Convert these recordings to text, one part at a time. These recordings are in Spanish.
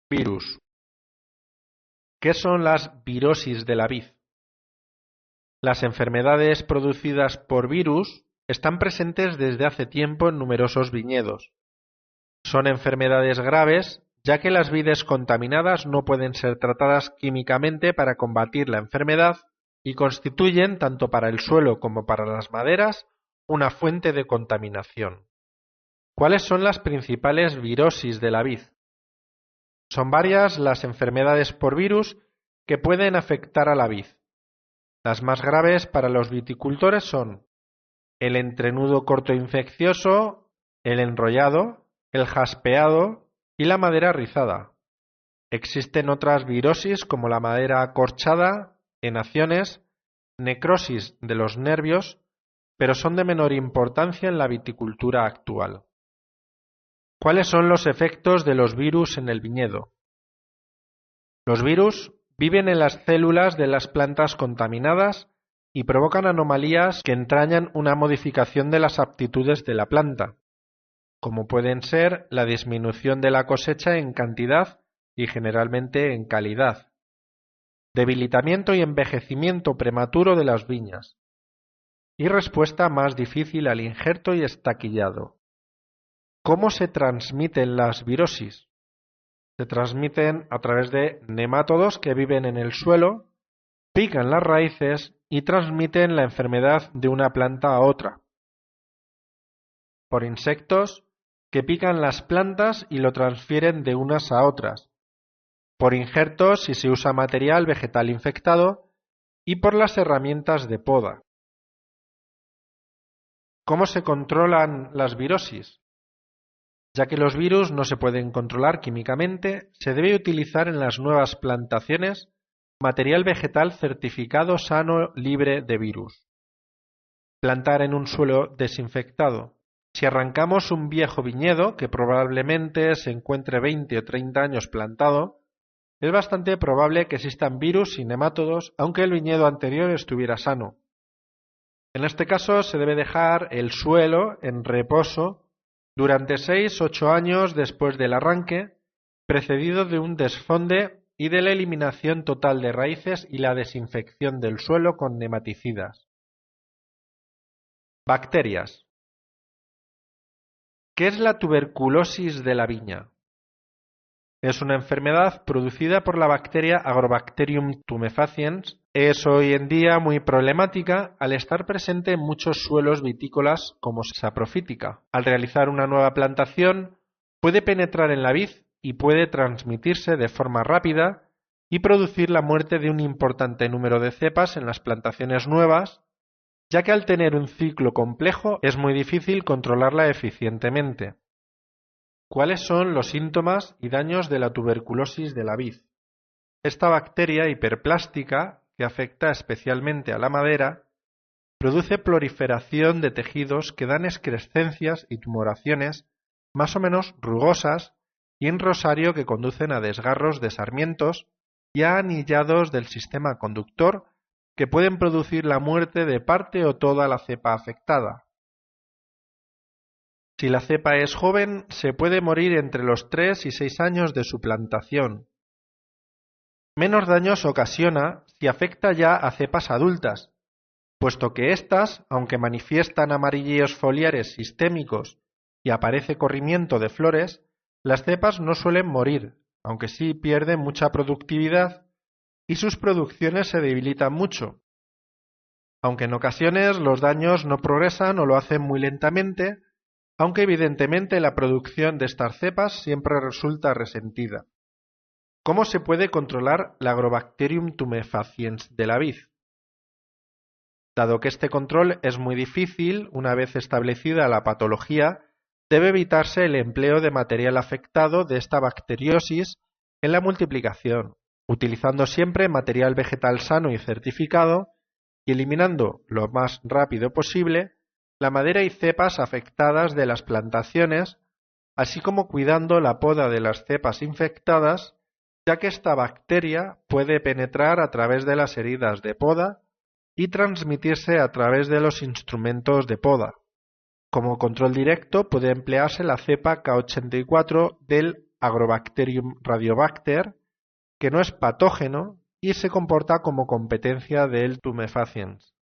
Virus. ¿Qué son las virosis de la vid? Las enfermedades producidas por virus están presentes desde hace tiempo en numerosos viñedos. Son enfermedades graves, ya que las vides contaminadas no pueden ser tratadas químicamente para combatir la enfermedad y constituyen, tanto para el suelo como para las maderas, una fuente de contaminación. ¿Cuáles son las principales virosis de la vid? Son varias las enfermedades por virus que pueden afectar a la vid. Las más graves para los viticultores son el entrenudo corto infeccioso, el enrollado, el jaspeado y la madera rizada. Existen otras virosis como la madera corchada, enaciones, necrosis de los nervios, pero son de menor importancia en la viticultura actual. ¿Cuáles son los efectos de los virus en el viñedo? Los virus viven en las células de las plantas contaminadas y provocan anomalías que entrañan una modificación de las aptitudes de la planta, como pueden ser la disminución de la cosecha en cantidad y generalmente en calidad, debilitamiento y envejecimiento prematuro de las viñas, y respuesta más difícil al injerto y estaquillado. ¿Cómo se transmiten las virosis? Se transmiten a través de nemátodos que viven en el suelo, pican las raíces y transmiten la enfermedad de una planta a otra. Por insectos que pican las plantas y lo transfieren de unas a otras. Por injertos si se usa material vegetal infectado y por las herramientas de poda. ¿Cómo se controlan las virosis? Ya que los virus no se pueden controlar químicamente, se debe utilizar en las nuevas plantaciones material vegetal certificado sano libre de virus. Plantar en un suelo desinfectado. Si arrancamos un viejo viñedo, que probablemente se encuentre 20 o 30 años plantado, es bastante probable que existan virus y nemátodos, aunque el viñedo anterior estuviera sano. En este caso se debe dejar el suelo en reposo durante 6-8 años después del arranque, precedido de un desfonde y de la eliminación total de raíces y la desinfección del suelo con nematicidas. Bacterias. ¿Qué es la tuberculosis de la viña? Es una enfermedad producida por la bacteria Agrobacterium tumefaciens. Es hoy en día muy problemática al estar presente en muchos suelos vitícolas como saprofítica. Al realizar una nueva plantación, puede penetrar en la vid y puede transmitirse de forma rápida y producir la muerte de un importante número de cepas en las plantaciones nuevas, ya que al tener un ciclo complejo es muy difícil controlarla eficientemente. ¿Cuáles son los síntomas y daños de la tuberculosis de la vid? Esta bacteria hiperplástica, que afecta especialmente a la madera, produce proliferación de tejidos que dan excrescencias y tumoraciones más o menos rugosas y en rosario que conducen a desgarros de sarmientos y a anillados del sistema conductor que pueden producir la muerte de parte o toda la cepa afectada. Si la cepa es joven, se puede morir entre los 3 y 6 años de su plantación. Menos daños ocasiona si afecta ya a cepas adultas, puesto que éstas, aunque manifiestan amarilleos foliares sistémicos y aparece corrimiento de flores, las cepas no suelen morir, aunque sí pierden mucha productividad y sus producciones se debilitan mucho. Aunque en ocasiones los daños no progresan o lo hacen muy lentamente, aunque evidentemente la producción de estas cepas siempre resulta resentida. ¿Cómo se puede controlar la Agrobacterium tumefaciens de la vid? Dado que este control es muy difícil, una vez establecida la patología, debe evitarse el empleo de material afectado de esta bacteriosis en la multiplicación, utilizando siempre material vegetal sano y certificado y eliminando lo más rápido posible la madera y cepas afectadas de las plantaciones, así como cuidando la poda de las cepas infectadas, ya que esta bacteria puede penetrar a través de las heridas de poda y transmitirse a través de los instrumentos de poda. Como control directo puede emplearse la cepa K84 del Agrobacterium radiobacter, que no es patógeno y se comporta como competencia del tumefaciens.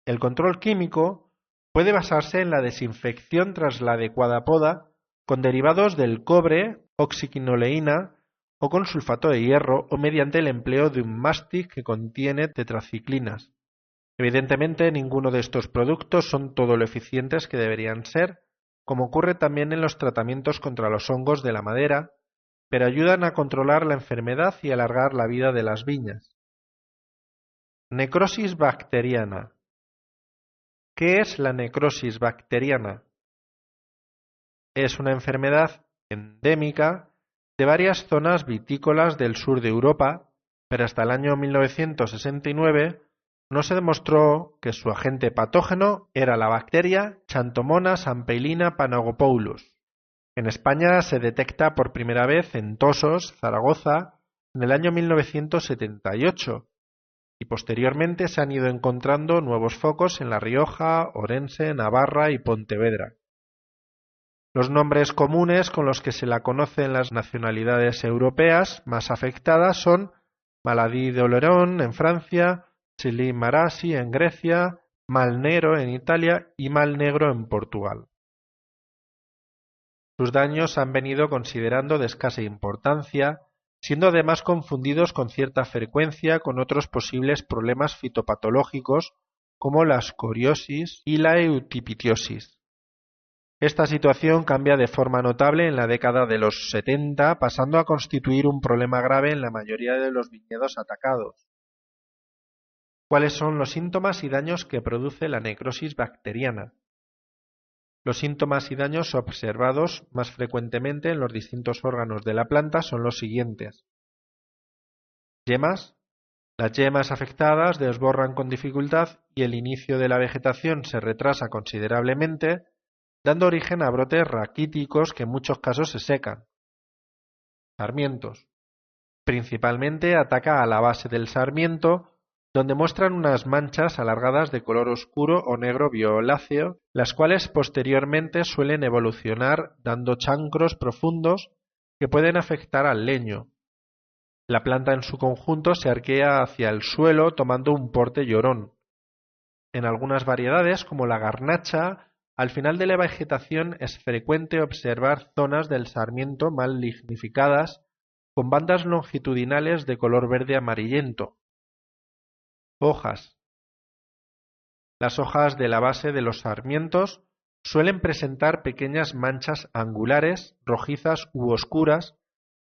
El control químico puede basarse en la desinfección tras la adecuada poda con derivados del cobre, oxiquinoleína o con sulfato de hierro o mediante el empleo de un mástic que contiene tetraciclinas. Evidentemente, ninguno de estos productos son todo lo eficientes que deberían ser, como ocurre también en los tratamientos contra los hongos de la madera, pero ayudan a controlar la enfermedad y alargar la vida de las viñas. Necrosis bacteriana. ¿Qué es la necrosis bacteriana? Es una enfermedad endémica de varias zonas vitícolas del sur de Europa, pero hasta el año 1969 no se demostró que su agente patógeno era la bacteria Xanthomonas ampelina panagopoulus. En España se detecta por primera vez en Tosos, Zaragoza, en el año 1978, y posteriormente se han ido encontrando nuevos focos en La Rioja, Orense, Navarra y Pontevedra. Los nombres comunes con los que se la conoce en las nacionalidades europeas más afectadas son Maladie d'Oléron en Francia, Chili marasi en Grecia, mal negro en Italia y mal negro en Portugal. Sus daños se han venido considerando de escasa importancia, siendo además confundidos con cierta frecuencia con otros posibles problemas fitopatológicos como la escoriosis y la eutipitiosis. Esta situación cambia de forma notable en la década de los 70, pasando a constituir un problema grave en la mayoría de los viñedos atacados. ¿Cuáles son los síntomas y daños que produce la necrosis bacteriana? Los síntomas y daños observados más frecuentemente en los distintos órganos de la planta son los siguientes. Yemas. Las yemas afectadas desborran con dificultad y el inicio de la vegetación se retrasa considerablemente, dando origen a brotes raquíticos que en muchos casos se secan. Sarmientos. Principalmente ataca a la base del sarmiento, donde muestran unas manchas alargadas de color oscuro o negro violáceo, las cuales posteriormente suelen evolucionar dando chancros profundos que pueden afectar al leño. La planta en su conjunto se arquea hacia el suelo tomando un porte llorón. En algunas variedades, como la garnacha, al final de la vegetación es frecuente observar zonas del sarmiento mal lignificadas con bandas longitudinales de color verde amarillento. Hojas. Las hojas de la base de los sarmientos suelen presentar pequeñas manchas angulares, rojizas u oscuras,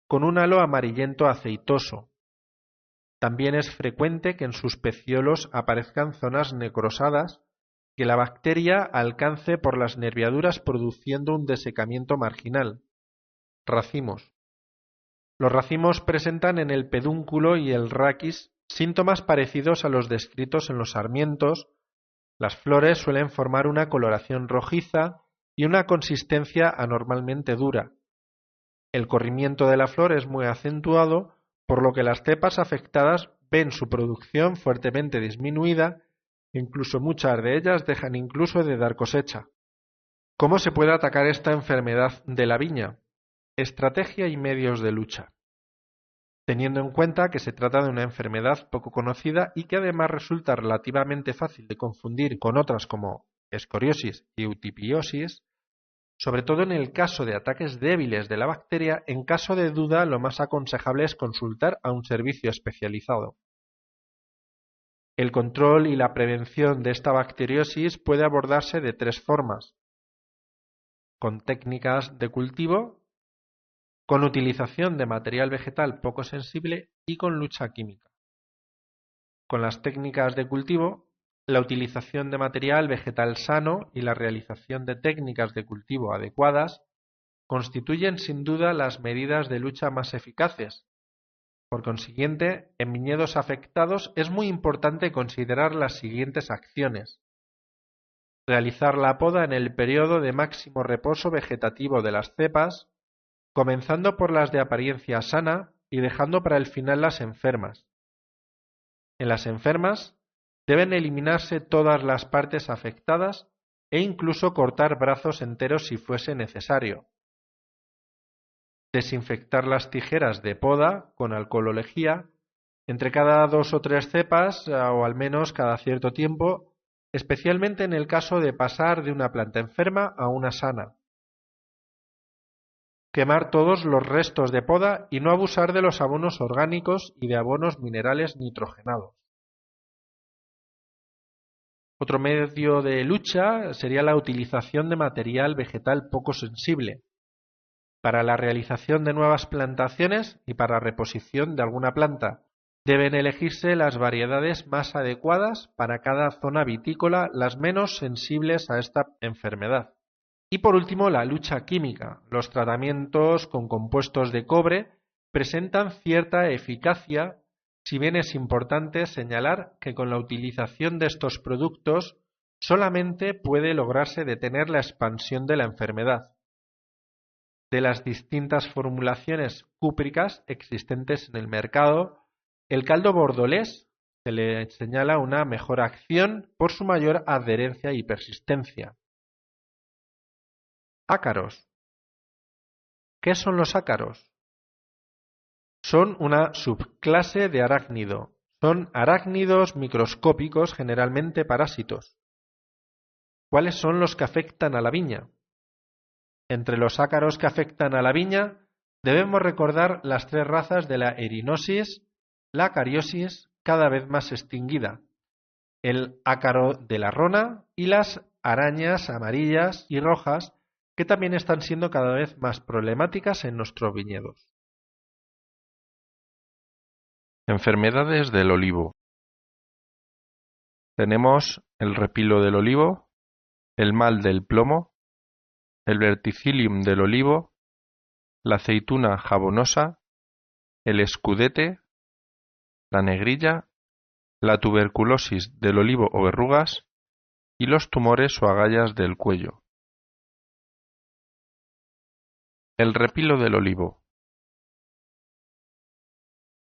con un halo amarillento aceitoso. También es frecuente que en sus peciolos aparezcan zonas necrosadas que la bacteria alcance por las nerviaduras produciendo un desecamiento marginal. Racimos. Los racimos presentan en el pedúnculo y el raquis síntomas parecidos a los descritos en los sarmientos. Las flores suelen formar una coloración rojiza y una consistencia anormalmente dura. El corrimiento de la flor es muy acentuado, por lo que las cepas afectadas ven su producción fuertemente disminuida, incluso muchas de ellas dejan incluso de dar cosecha. ¿Cómo se puede atacar esta enfermedad de la viña? Estrategia y medios de lucha. Teniendo en cuenta que se trata de una enfermedad poco conocida y que además resulta relativamente fácil de confundir con otras como escoriosis y eutipiosis, sobre todo en el caso de ataques débiles de la bacteria, en caso de duda lo más aconsejable es consultar a un servicio especializado. El control y la prevención de esta bacteriosis puede abordarse de tres formas: con técnicas de cultivo, con utilización de material vegetal poco sensible y con lucha química. Con las técnicas de cultivo, la utilización de material vegetal sano y la realización de técnicas de cultivo adecuadas constituyen sin duda las medidas de lucha más eficaces. Por consiguiente, en viñedos afectados es muy importante considerar las siguientes acciones. Realizar la poda en el periodo de máximo reposo vegetativo de las cepas, comenzando por las de apariencia sana y dejando para el final las enfermas. En las enfermas deben eliminarse todas las partes afectadas e incluso cortar brazos enteros si fuese necesario. desinfectar las tijeras de poda con alcohol o lejía entre cada 2 o 3 cepas o al menos cada cierto tiempo, especialmente en el caso de pasar de una planta enferma a una sana. Quemar todos los restos de poda y no abusar de los abonos orgánicos y de abonos minerales nitrogenados. Otro medio de lucha sería la utilización de material vegetal poco sensible para la realización de nuevas plantaciones y para reposición de alguna planta. Deben elegirse las variedades más adecuadas para cada zona vitícola, las menos sensibles a esta enfermedad. Y por último, la lucha química. Los tratamientos con compuestos de cobre presentan cierta eficacia, si bien es importante señalar que con la utilización de estos productos solamente puede lograrse detener la expansión de la enfermedad. De las distintas formulaciones cúpricas existentes en el mercado, el caldo bordolés se le señala una mejor acción por su mayor adherencia y persistencia. Ácaros. ¿Qué son los ácaros? Son una subclase de arácnido. Son arácnidos microscópicos, generalmente parásitos. ¿Cuáles son los que afectan a la viña? Entre los ácaros que afectan a la viña, debemos recordar las 3 razas de la erinosis, la cariosis, cada vez más extinguida, el ácaro de la rona y las arañas amarillas y rojas, que también están siendo cada vez más problemáticas en nuestros viñedos. Enfermedades del olivo. Tenemos el repilo del olivo, el mal del plomo, el verticillium del olivo, la aceituna jabonosa, el escudete, la negrilla, la tuberculosis del olivo o verrugas y los tumores o agallas del cuello. El repilo del olivo.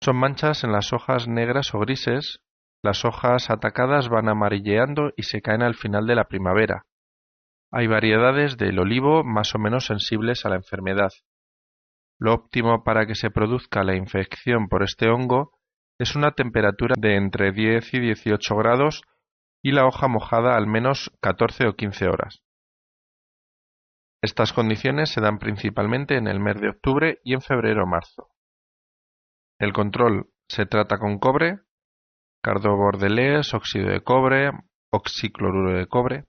Son manchas en las hojas negras o grises. Las hojas atacadas van amarilleando y se caen al final de la primavera. Hay variedades del olivo más o menos sensibles a la enfermedad. Lo óptimo para que se produzca la infección por este hongo es una temperatura de entre 10 y 18 grados y la hoja mojada al menos 14 o 15 horas. Estas condiciones se dan principalmente en el mes de octubre y en febrero o marzo. El control se trata con cobre, cardo bordelés, óxido de cobre, oxicloruro de cobre.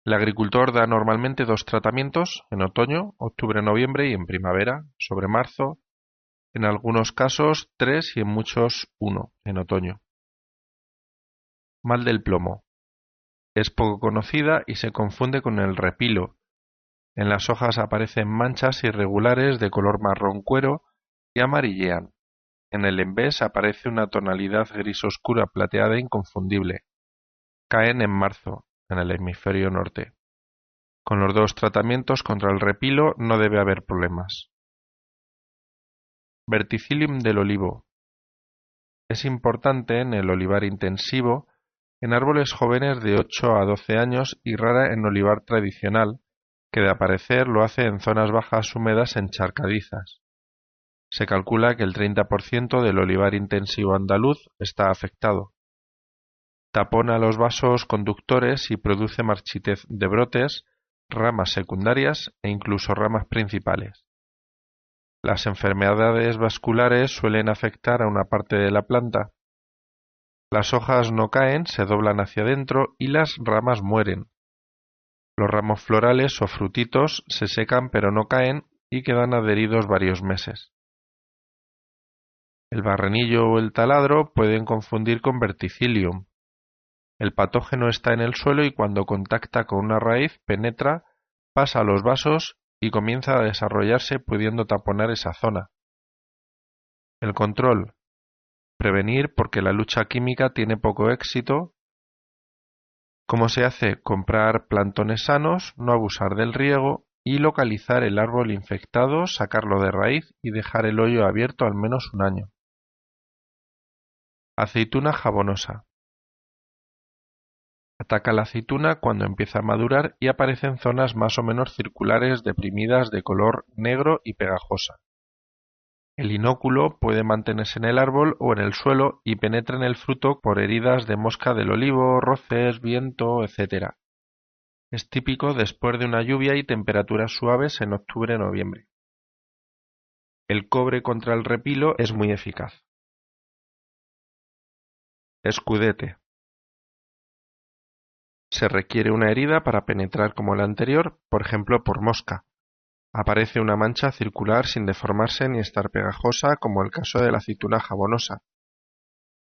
El agricultor da normalmente 2 tratamientos, en otoño, octubre-noviembre y en primavera, sobre marzo, en algunos casos 3 y en muchos 1, en otoño. Mal del plomo. Es poco conocida y se confunde con el repilo. En las hojas aparecen manchas irregulares de color marrón cuero y amarillean. En el envés aparece una tonalidad gris oscura plateada inconfundible. Caen en marzo, en el hemisferio norte. Con los 2 tratamientos contra el repilo no debe haber problemas. Verticillium del olivo. Es importante en el olivar intensivo, en árboles jóvenes de 8 a 12 años y rara en olivar tradicional, que de aparecer lo hace en zonas bajas húmedas encharcadizas. Se calcula que el 30% del olivar intensivo andaluz está afectado. Tapona los vasos conductores y produce marchitez de brotes, ramas secundarias e incluso ramas principales. Las enfermedades vasculares suelen afectar a una parte de la planta. Las hojas no caen, se doblan hacia adentro y las ramas mueren. Los ramos florales o frutitos se secan pero no caen y quedan adheridos varios meses. El barrenillo o el taladro pueden confundir con verticillium. El patógeno está en el suelo y cuando contacta con una raíz penetra, pasa a los vasos y comienza a desarrollarse pudiendo taponar esa zona. El control. Prevenir porque la lucha química tiene poco éxito. ¿Cómo se hace? Comprar plantones sanos, no abusar del riego y localizar el árbol infectado, sacarlo de raíz y dejar el hoyo abierto al menos un año. Aceituna jabonosa. Ataca la aceituna cuando empieza a madurar y aparece en zonas más o menos circulares deprimidas de color negro y pegajosa. El inóculo puede mantenerse en el árbol o en el suelo y penetra en el fruto por heridas de mosca del olivo, roces, viento, etc. Es típico después de una lluvia y temperaturas suaves en octubre-noviembre. El cobre contra el repilo es muy eficaz. Escudete. Se requiere una herida para penetrar como la anterior, por ejemplo por mosca. Aparece una mancha circular sin deformarse ni estar pegajosa como el caso de la aceituna jabonosa.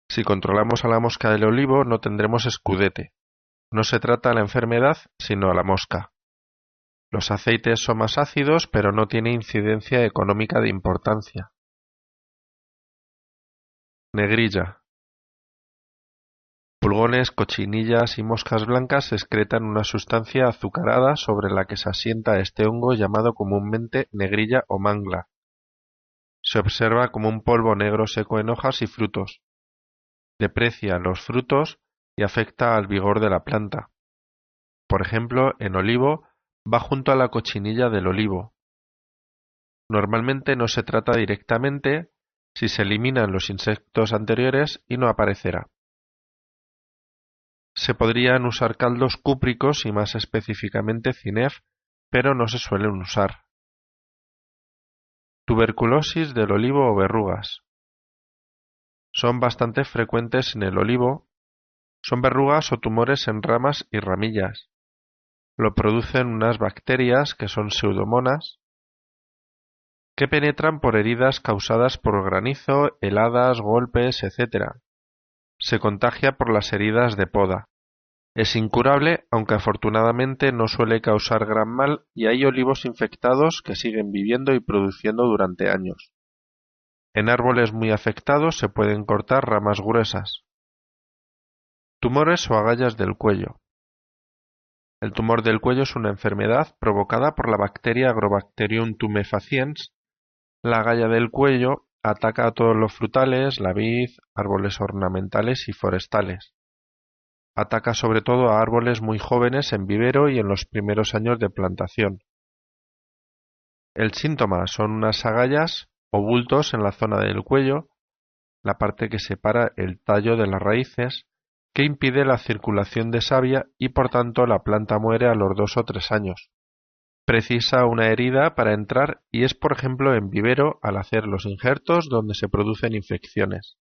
Si controlamos a la mosca del olivo no tendremos escudete. No se trata a la enfermedad, sino a la mosca. Los aceites son más ácidos, pero no tiene incidencia económica de importancia. Negrilla. Pulgones, cochinillas y moscas blancas excretan una sustancia azucarada sobre la que se asienta este hongo llamado comúnmente negrilla o mangla. Se observa como un polvo negro seco en hojas y frutos. Deprecia los frutos y afecta al vigor de la planta. Por ejemplo, en olivo va junto a la cochinilla del olivo. Normalmente no se trata directamente si se eliminan los insectos anteriores y no aparecerá. Se podrían usar caldos cúpricos y más específicamente cinef, pero no se suelen usar. Tuberculosis del olivo o verrugas. Son bastante frecuentes en el olivo. Son verrugas o tumores en ramas y ramillas. Lo producen unas bacterias que son pseudomonas que penetran por heridas causadas por granizo, heladas, golpes, etc. Se contagia por las heridas de poda. Es incurable, aunque afortunadamente no suele causar gran mal y hay olivos infectados que siguen viviendo y produciendo durante años. En árboles muy afectados se pueden cortar ramas gruesas. Tumores o agallas del cuello. El tumor del cuello es una enfermedad provocada por la bacteria Agrobacterium tumefaciens. La agalla del cuello ataca a todos los frutales, la vid, árboles ornamentales y forestales. Ataca sobre todo a árboles muy jóvenes en vivero y en los primeros años de plantación. El síntoma son unas agallas o bultos en la zona del cuello, la parte que separa el tallo de las raíces, que impide la circulación de savia y por tanto la planta muere a los 2 o 3 años. Precisa una herida para entrar y es por ejemplo en vivero al hacer los injertos donde se producen infecciones.